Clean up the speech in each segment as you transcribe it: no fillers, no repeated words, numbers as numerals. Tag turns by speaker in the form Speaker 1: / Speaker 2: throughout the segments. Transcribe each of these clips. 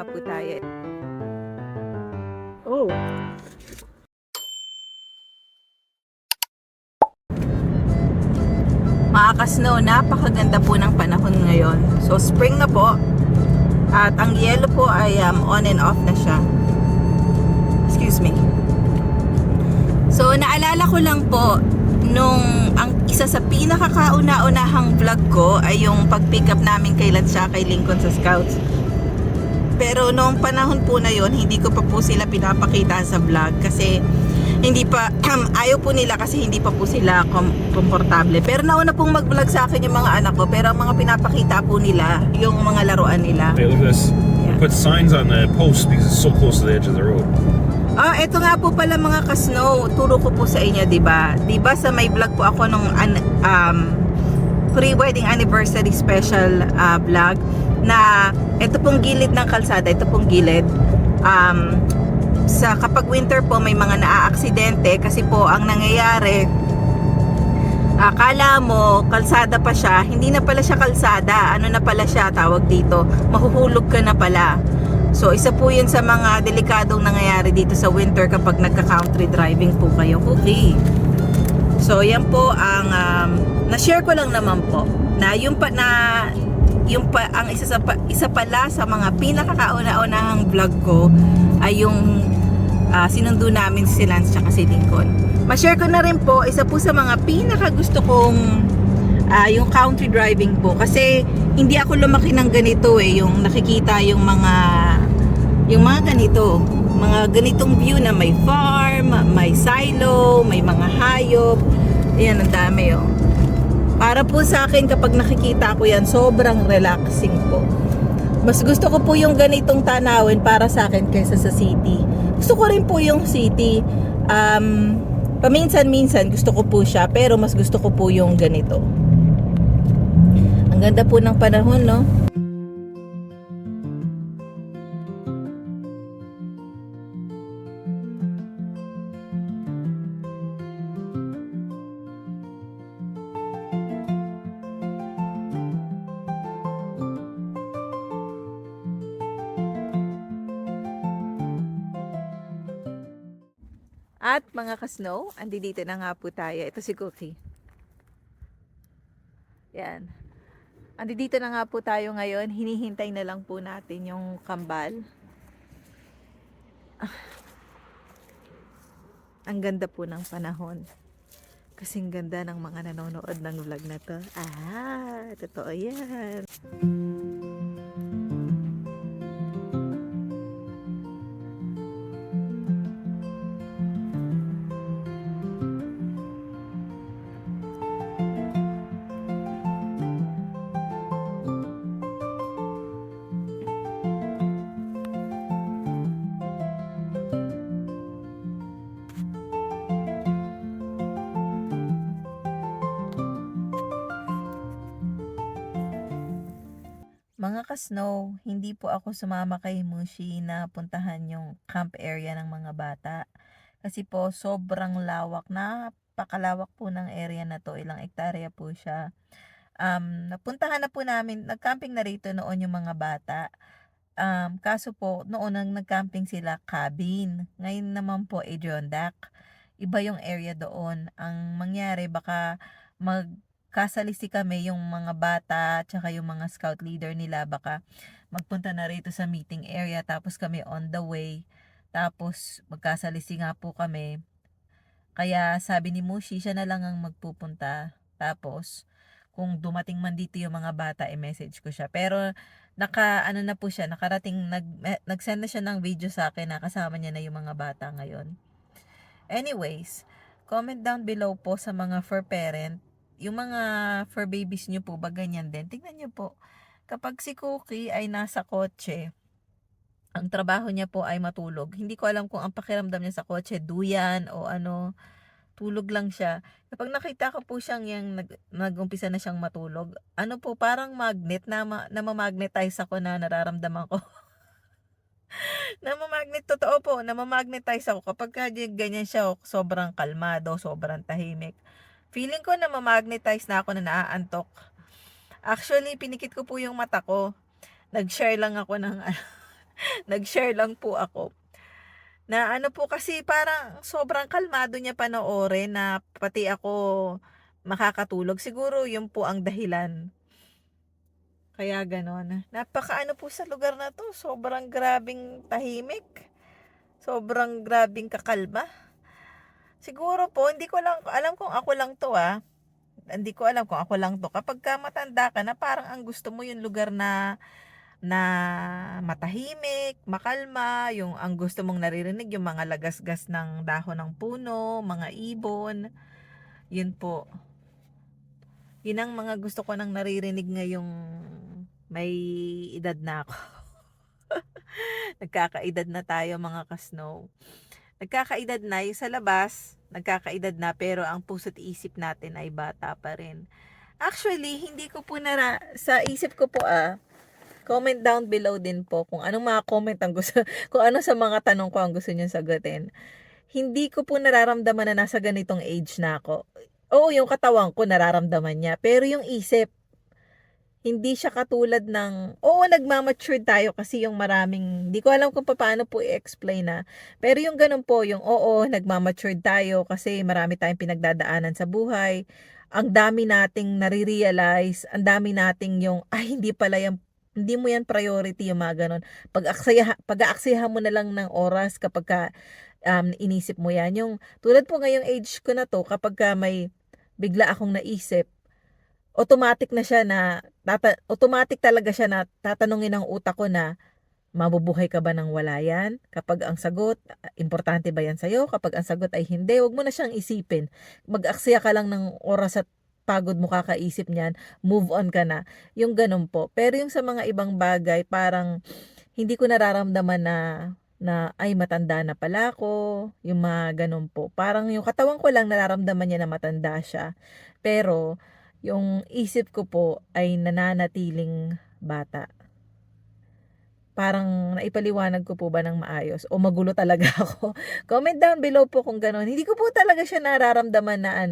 Speaker 1: nga po tayo. Oh. Mga ka-snow, napakaganda po ng panahon ngayon. So spring na po. At ang yellow po ay on and off na siya. Excuse me. So naalala ko lang po nung ang isa sa pinakakauna-unahang vlog ko ay yung pag-pick up namin kay Lansha kay Lincoln sa Scouts. Pero noong panahon po na yon, hindi ko pa po sila pinapakita sa vlog kasi hindi pa ayaw po nila kasi hindi pa po sila komportable. Pero nauna pong mag-vlog sa akin yung mga anak ko, pero ang mga pinapakita po nila yung mga laruan nila.
Speaker 2: Hey, look at this.
Speaker 1: Yeah.
Speaker 2: Put signs on the post because it's so close to the edge of the road.
Speaker 1: Ito nga po pala mga ka-snow, turo ko po sa inyo, 'di ba? 'Di ba sa may vlog po ako nung pre-wedding anniversary special vlog na ito pong gilid ng kalsada, ito pong gilid. Sa kapag winter po may mga naaaksidente kasi po ang nangyayari, akala mo kalsada pa siya, hindi na pala siya kalsada, ano na pala siya tawag dito, mahuhulog ka na pala. So isa po yun sa mga delikadong nangyayari dito sa winter kapag nagka-country driving po kayo. Okay. So yan po ang na-share ko lang naman po na ang isa pala sa mga pinakakauna-unahang vlog ko ay yung sinundo namin si Lance at si Lincoln. Ma-share ko na rin po, isa po sa mga pinakagusto kong yung country driving po kasi hindi ako lumaki ng ganito yung nakikita yung mga ganito, mga ganitong view na may farm, may silo, may mga hayop. Ayan, ang dami Para po sa akin kapag nakikita ko yan, sobrang relaxing po. Mas gusto ko po yung ganitong tanawin para sa akin kaysa sa city. Gusto ko rin po yung city. Paminsan-minsan gusto ko po siya, pero mas gusto ko po yung ganito. Ang ganda po ng panahon, no? At mga ka-snow, andito na nga po tayo. Ito si Cookie. Yan. Andito na nga po tayo ngayon. Hinihintay na lang po natin yung kambal. Ang ganda po ng panahon. Kasing ganda ng mga nanonood ng vlog na to. Totoo yan. Mga ka-snow, hindi po ako sumama kay Mushi na puntahan yung camp area ng mga bata. Kasi po sobrang lawak, napakalawak po ng area na to, ilang hektarya po siya. Napuntahan na po namin, nag-camping na rito noon yung mga bata. Kaso po, noon nang nag-camping sila, cabin. Ngayon naman po, Adirondack. Iba yung area doon. Ang mangyari, baka magkasalisi kami yung mga bata, tsaka yung mga scout leader nila, baka magpunta na rito sa meeting area, tapos kami on the way. Tapos, magkasalisi nga po kami. Kaya sabi ni Mushi, siya na lang ang magpupunta. Tapos, kung dumating man dito yung mga bata, i-message ko siya. Pero, na po siya, nag-send na siya ng video sa akin na kasama niya na yung mga bata ngayon. Anyways, comment down below po sa mga fur parent. Yung mga fur babies nyo po ba ganyan din? Tingnan nyo po. Kapag si Cookie ay nasa kotse, ang trabaho niya po ay matulog. Hindi ko alam kung ang pakiramdam niya sa kotse, duyan o ano, tulog lang siya. Kapag nakita ko po siyang nag-umpisa na siyang matulog, ano po, parang magnet na namamagnetize ako na nararamdaman ko. Totoo po, namamagnetize ako kapag ganyan siya, sobrang kalmado, sobrang tahimik. Feeling ko namamagnetize na ako na naaantok. Actually, pinikit ko po yung mata ko. Nag-share lang ako ng Nag-share lang po ako. Na ano po kasi parang sobrang kalmado niya panoorin na pati ako makakatulog. Siguro yun po ang dahilan. Kaya gano'n. Napakaano po sa lugar na 'to, sobrang grabeng tahimik, sobrang grabeng kakalma. Siguro po hindi ko lang alam kung ako lang 'to, hindi ko alam kung ako lang 'to. Kapagka matanda ka na parang ang gusto mo yung lugar na na matahimik, makalma, yung ang gusto mong naririnig yung mga lagasgas ng dahon ng puno, mga ibon, yun po. Yun ang mga gusto ko nang naririnig ngayong may edad na ako. Nagkakaedad na tayo mga ka-snow. Nagkakaedad na yung sa labas, nagkakaedad na pero ang puso't isip natin ay bata pa rin. Actually, hindi ko po sa isip ko po comment down below din po kung anong mga comment ang gusto, kung ano sa mga tanong ko ang gusto niyo sagutin. Hindi ko po nararamdaman na nasa ganitong age na ako. Oo, yung katawan ko nararamdaman niya, pero yung isip, hindi siya katulad ng, oo, nagmamature tayo kasi yung maraming, di ko alam kung paano po i-explain pero yung ganun po, yung oo, nagmamature tayo kasi marami tayong pinagdadaanan sa buhay, ang dami nating nare-realize, ang dami nating yung, ay, hindi mo yan priority yung mga ganun. Pag-aaksaya mo na lang ng oras kapag inisip mo yan. Yung, tulad po ngayong age ko na to, kapag may bigla akong naisip, automatic na siya na automatic talaga siya na tatanungin ng utak ko na mabubuhay ka ba ng wala yan? Kapag ang sagot, importante ba yan sa'yo? Kapag ang sagot ay hindi, wag mo na siyang isipin. Mag-aksaya ka lang ng oras at pagod mo kakaisip niyan, move on ka na. Yung ganun po. Pero yung sa mga ibang bagay, parang hindi ko nararamdaman na ay matanda na pala ako, yung mga ganun po. Parang yung katawan ko lang nararamdaman niya na matanda siya. Pero yung isip ko po ay nananatiling bata. Parang naipaliwanag ko po ba ng maayos o magulo talaga ako? Comment down below po kung gano'n. Hindi ko po talaga siya nararamdaman na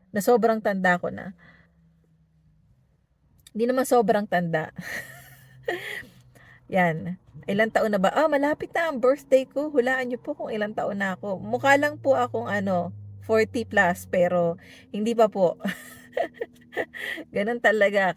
Speaker 1: na sobrang tanda ko na. Hindi naman sobrang tanda. Yan. Ilang taon na ba? Malapit na ang birthday ko. Hulaan niyo po kung ilang taon na ako. Mukha lang po akong 40 plus pero hindi pa po. Ganun talaga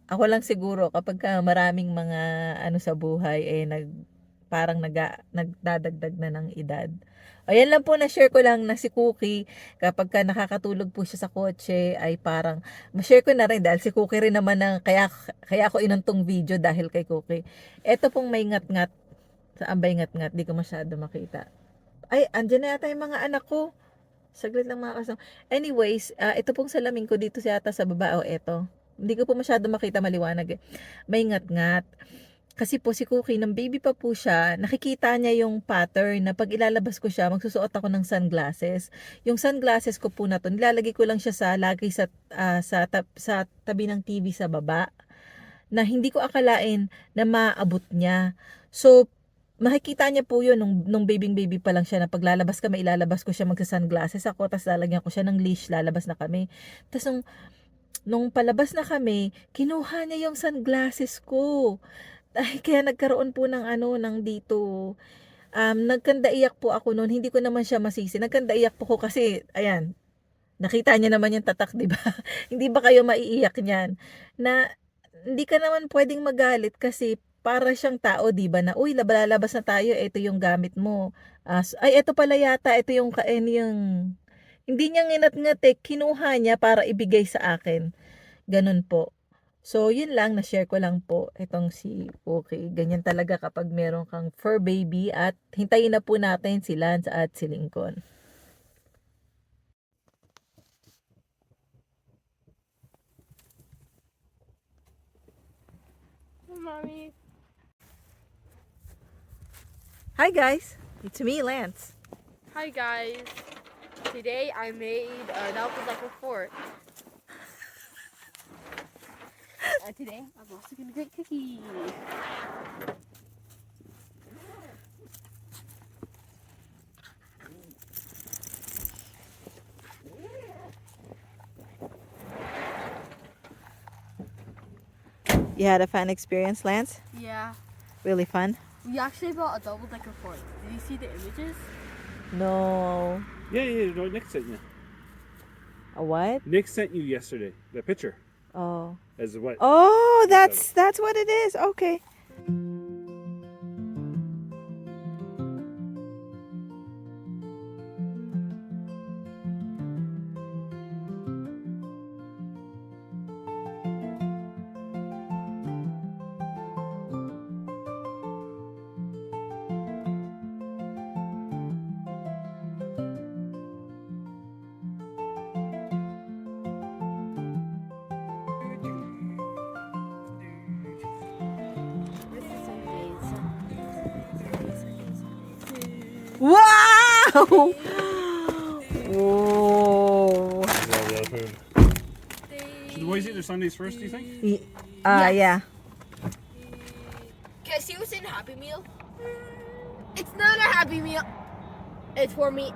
Speaker 1: ako lang siguro kapagka maraming mga sa buhay parang nagdadagdag na ng edad. Ayan lang po na share ko lang na si Cookie kapagka nakakatulog po siya sa kotse ay parang ma-share ko na rin dahil si Cookie rin naman kaya ako inuntong video dahil kay Cookie. Ito pong may ngat-ngat, saan ba yung ngat-ngat? Di ko masyado makita. Ay, andyan na yata yung mga anak ko. Saglit lang mga kasama. Anyways, ito pong salamin ko dito yata sa baba. Eto. Hindi ko po masyado makita maliwanag May ngat-ngat. Kasi po si Cookie, nang baby pa po siya, nakikita niya yung pattern na pag ilalabas ko siya, magsusuot ako ng sunglasses. Yung sunglasses ko po na to, nilalagay ko lang siya lagay sa tabi ng TV sa baba na hindi ko akalain na maabot niya. So, makikita niya po yun nung baby pa lang siya na paglalabas kami, ilalabas ko siya magsa-sunglasses ako, tapos lalagyan ko siya ng leash, lalabas na kami. Tapos nung palabas na kami, kinuha niya yung sunglasses ko. Ay, kaya nagkaroon po ng dito. Nagkandaiyak po ako noon, hindi ko naman siya masisi. Nagkandaiyak po ko kasi, ayan, nakita niya naman yung tatak, di ba? Hindi ba kayo maiiyak niyan? Na hindi ka naman pwedeng magalit kasi para siyang tao, 'di ba, na uy, lalabas na tayo, ito yung gamit mo. Ay, ito pala yata, ito yung yung hindi niya nginat-ngat kinuha niya para ibigay sa akin. Ganun po. So, yun lang, na-share ko lang po itong si Cookie. Ganyan talaga kapag meron kang fur baby at hintayin na po natin si Lance at si Lincoln.
Speaker 3: Mommy.
Speaker 1: Hi guys, it's me, Lance.
Speaker 3: Hi guys. Today I made an apple fort. Today I'm also gonna make cookies.
Speaker 1: You had a fun experience, Lance?
Speaker 3: Yeah.
Speaker 1: Really fun?
Speaker 3: We actually bought a double decker fort. Did you see the images?
Speaker 1: No.
Speaker 2: Yeah, no, Nick sent you.
Speaker 1: A what?
Speaker 2: Nick sent you yesterday the picture
Speaker 1: Oh.
Speaker 2: as what?
Speaker 1: Oh, that's what it is. Okay. Wow! Whoa.
Speaker 2: Should the boys eat their Sundays first, do you think?
Speaker 1: Yeah.
Speaker 3: Can I see what's in Happy Meal? It's not a Happy Meal. It's for me.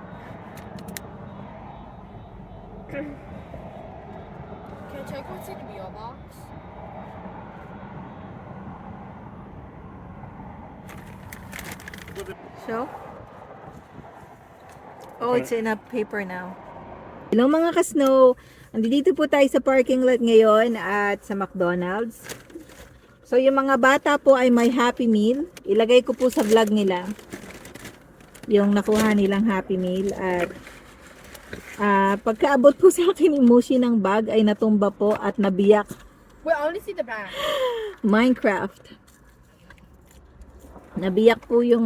Speaker 3: Can I check what's in the meal box?
Speaker 1: So? Oh, it's in a paper now. Hello mga ka-snow! Andito po tayo sa parking lot ngayon at sa McDonald's. So yung mga bata po ay may Happy Meal. Ilagay ko po sa vlog nila yung nakuha nilang Happy Meal. At pagkaabot po sa akin ni Mushi ng bag ay natumba po at nabiyak.
Speaker 3: Wait, I want to see the bag.
Speaker 1: Minecraft. Nabiyak po yung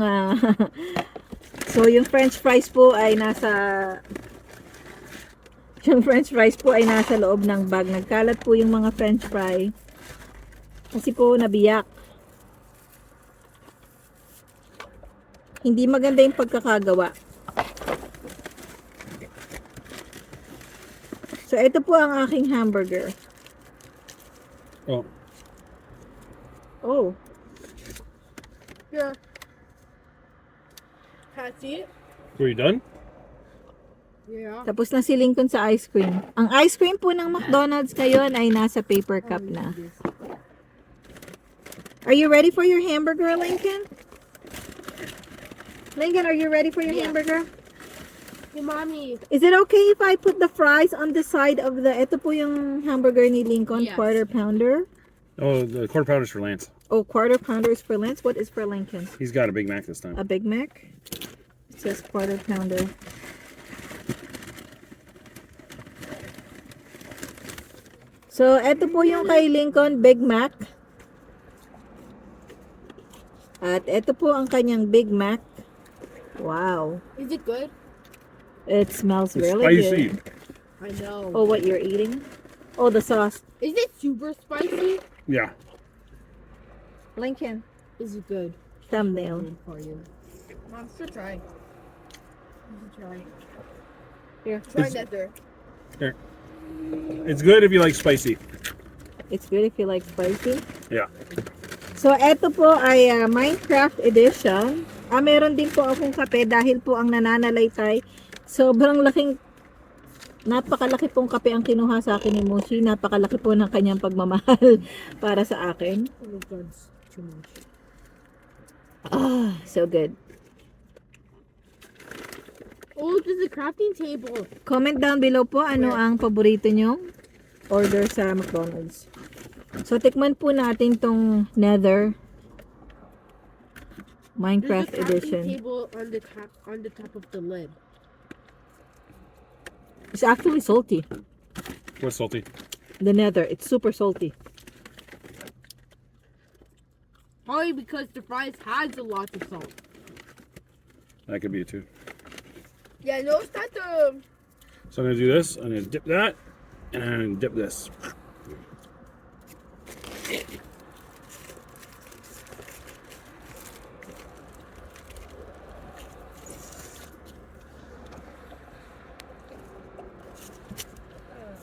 Speaker 1: so yung french fries po ay nasa loob ng bag. Nagkalat po yung mga french fry kasi po nabiyak. Hindi maganda yung pagkakagawa. So ito po ang aking hamburger.
Speaker 2: Oh.
Speaker 1: Oh.
Speaker 3: Yeah. Can I see it?
Speaker 2: Were you done?
Speaker 3: Yeah.
Speaker 1: Tapos na si Lincoln sa ice cream. Ang ice cream po ng McDonald's ngayon ay nasa paper cup na. Are you ready for your hamburger, Lincoln? Lincoln, are you ready for your hamburger?
Speaker 3: Hey, mommy.
Speaker 1: Is it okay if I put the fries on the side of the... Ito po yung hamburger ni Lincoln,
Speaker 3: Yes.
Speaker 1: quarter pounder.
Speaker 2: Oh, the quarter pounders for Lance.
Speaker 1: Oh, quarter pounder is for Lance. What is for Lincoln?
Speaker 2: He's got a Big Mac this time.
Speaker 1: A Big Mac? It says quarter pounder. So, eto po yung kay Lincoln, Big Mac. At eto po ang kanyang Big Mac. Wow.
Speaker 3: Is it good?
Speaker 1: It smells
Speaker 2: It's
Speaker 1: really
Speaker 2: spicy.
Speaker 1: good.
Speaker 3: I know.
Speaker 1: Oh, what you're eating? Oh, the sauce.
Speaker 3: Is it super spicy?
Speaker 2: Yeah.
Speaker 1: Lincoln.
Speaker 3: Is it good?
Speaker 1: Thumbnail.
Speaker 3: Good for you. Mom, still try. You should try.
Speaker 1: Here.
Speaker 3: Try
Speaker 2: It's-
Speaker 3: that there.
Speaker 2: Here. It's good if you like spicy.
Speaker 1: It's good if you like spicy.
Speaker 2: Yeah.
Speaker 1: So, eto po ay Minecraft edition. Meron din po akong kape dahil po ang nananalaytay. Sobrang laking, napakalaki pong kape ang kinuha sa akin ni Mushi. Napakalaki po ng kanyang pagmamahal para sa akin.
Speaker 3: Oh, that's too much.
Speaker 1: So good.
Speaker 3: Oh, there's a crafting table.
Speaker 1: Comment down below po ano ang paborito nyong order sa McDonald's. So, tikman po natin tong Nether Minecraft
Speaker 3: There's a crafting
Speaker 1: edition.
Speaker 3: table on the top of the lid.
Speaker 1: It's actually salty.
Speaker 2: What's salty?
Speaker 1: The Nether, it's super salty.
Speaker 3: Probably because the fries has a lot of salt.
Speaker 2: That could be it too.
Speaker 3: Yeah, no, it's not the.
Speaker 2: So I'm gonna do this. I'm gonna dip that, and I'm gonna dip this.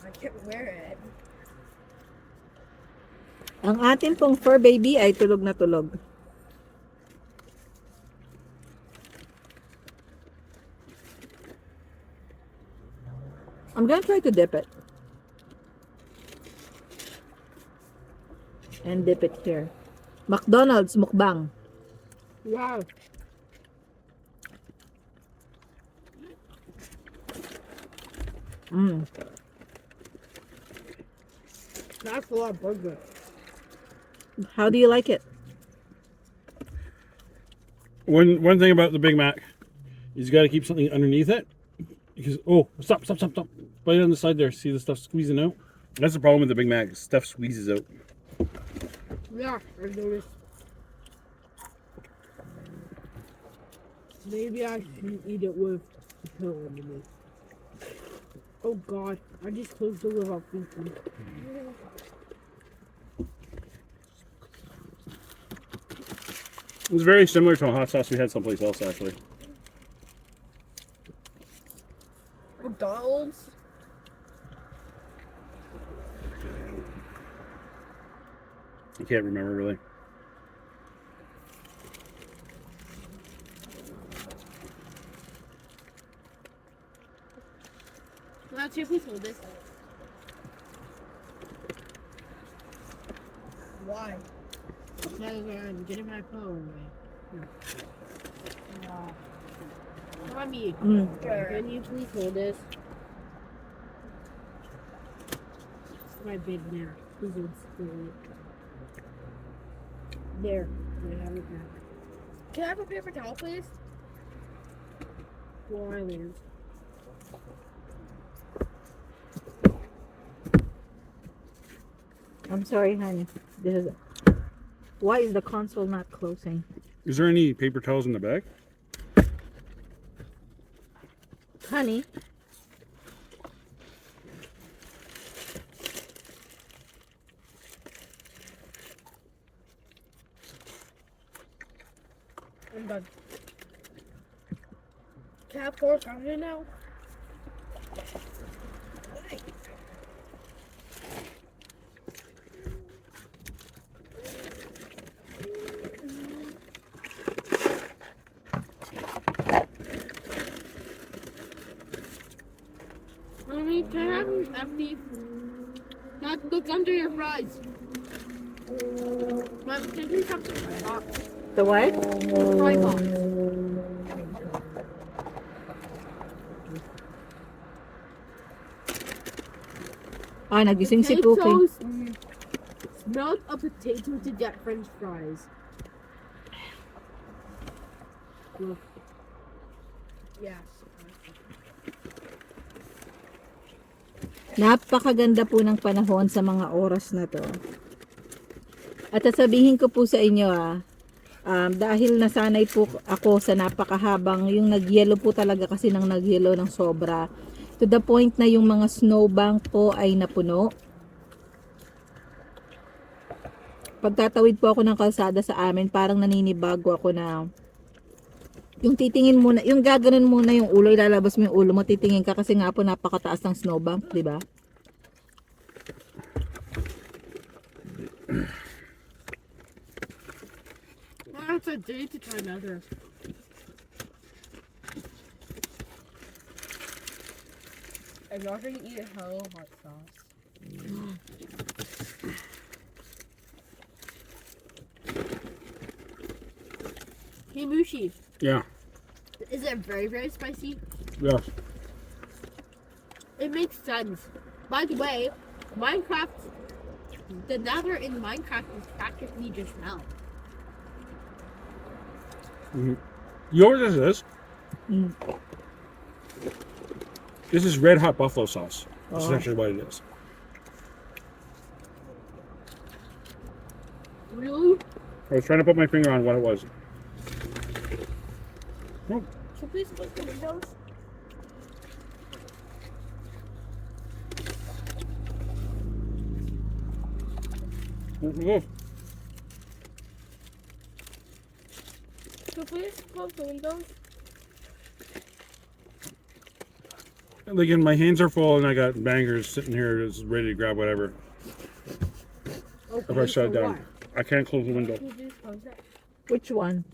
Speaker 3: I can't wear it.
Speaker 1: Ang atin pong fur baby ay tulog na tulog. I'm gonna try to dip it. And dip it here. McDonald's mukbang.
Speaker 3: Wow.
Speaker 1: Mm.
Speaker 3: That's a lot of burger.
Speaker 1: How do you like it?
Speaker 2: One thing about the Big Mac is you got to keep something underneath it. Because stop. Right on the side there. See the stuff squeezing out? That's the problem with the Big Mac. Stuff squeezes out.
Speaker 3: Yeah, I've noticed. Maybe I shouldn't eat it with the pill underneath. Oh god, I just closed the lid off thinking.
Speaker 2: It was very similar to a hot sauce we had someplace else, actually.
Speaker 3: McDonald's?
Speaker 2: I can't remember really.
Speaker 3: Let's see if we sold this. Why? Because I'm getting my phone away. Mommy, can you please hold this? It's my big now. Please don't steal it. There. I have it now. Can I have a paper towel, please? Well, I land.
Speaker 1: I'm sorry, honey. Why is the console not closing?
Speaker 2: Is there any paper towels in the bag?
Speaker 1: Honey,
Speaker 3: I'm done. Can I have 4 pounder now? Mommy, can I have an empty? Not look under your fries. Mom, can you please have the fry box?
Speaker 1: the what?
Speaker 3: Fry box.
Speaker 1: Ah, nagising si Pookie.
Speaker 3: Potatoes. Melt a potato to get French fries. Look. Yes.
Speaker 1: Napakaganda po ng panahon sa mga oras na to. At sasabihin ko po sa inyo dahil nasanay po ako sa napakahabang, yung nagyelo po talaga kasi ng nagyelo ng sobra. To the point na yung mga snowbank po ay napuno. Pagtatawid po ako ng kalsada sa amin, parang naninibago ako na yung titingin muna, yung gaganon muna yung ulo, ilalabas mo yung ulo mo, titingin ka kasi nga po napakataas ng snowbank, di ba?
Speaker 3: That's a day to try another. I'm not gonna eat a hello hot sauce. Hey Mushi,
Speaker 2: Yeah.
Speaker 3: is it very, very spicy?
Speaker 2: Yeah.
Speaker 3: It makes sense. By the way, Minecraft, the nether in Minecraft is practically just hell.
Speaker 2: You know what this is?
Speaker 1: Mm.
Speaker 2: This is red hot buffalo sauce. That's
Speaker 1: Oh.
Speaker 2: actually what it is.
Speaker 3: Really?
Speaker 2: I was trying to put my finger on what it was. Oh,
Speaker 3: So please close the windows.
Speaker 2: oh.
Speaker 3: So please close the windows.
Speaker 2: And again, my hands are full and I got bangers sitting here just ready to grab whatever.
Speaker 3: Okay,
Speaker 2: If I shut it
Speaker 3: so
Speaker 2: down.
Speaker 3: what?
Speaker 2: I can't close the window.
Speaker 3: Can you please close it?
Speaker 1: Which one?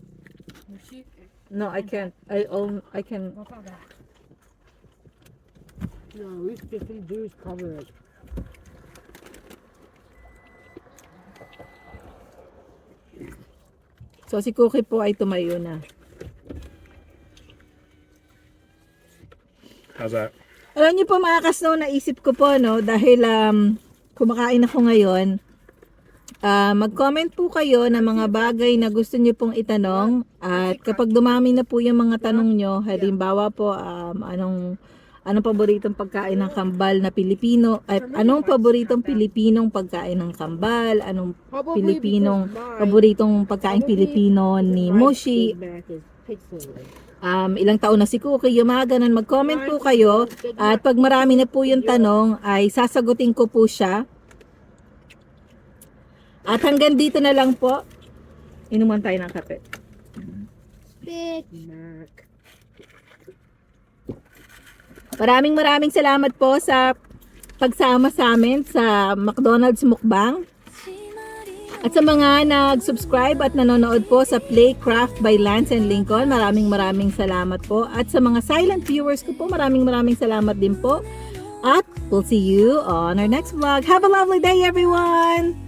Speaker 3: Mushi?
Speaker 1: No, I can't. I can.
Speaker 3: What's on that? No, we can do is cover it.
Speaker 1: So, si Cookie po ay tumayo na.
Speaker 2: How's that?
Speaker 1: Alam niyo po mga ka-snow, naisip ko po, no, dahil kumakain ako ngayon, mag-comment po kayo ng mga bagay na gusto niyo pong itanong. At kapag dumami na po yung mga tanong nyo, halimbawa po, anong paboritong pagkain ng kambal na Pilipino, at anong paboritong Pilipinong pagkain ng kambal, anong
Speaker 3: Probably
Speaker 1: Pilipinong
Speaker 3: because mine-
Speaker 1: paboritong pagkain Pilipino ni
Speaker 3: my
Speaker 1: Moshi,
Speaker 3: Big Mac is pixelated.
Speaker 1: ilang taon na si Cookie, yung mga ganun, mag-comment po kayo. At pag marami na po yung tanong, ay sasagutin ko po siya. At hanggang dito na lang po. Inuman tayo ng kape.
Speaker 3: Big Mac.
Speaker 1: Maraming salamat po sa pagsama sa amin sa McDonald's Mukbang. At sa mga nag-subscribe at nanonood po sa Playcraft by Lance and Lincoln, maraming salamat po. At sa mga silent viewers ko po, maraming salamat din po. At we'll see you on our next vlog. Have a lovely day, everyone!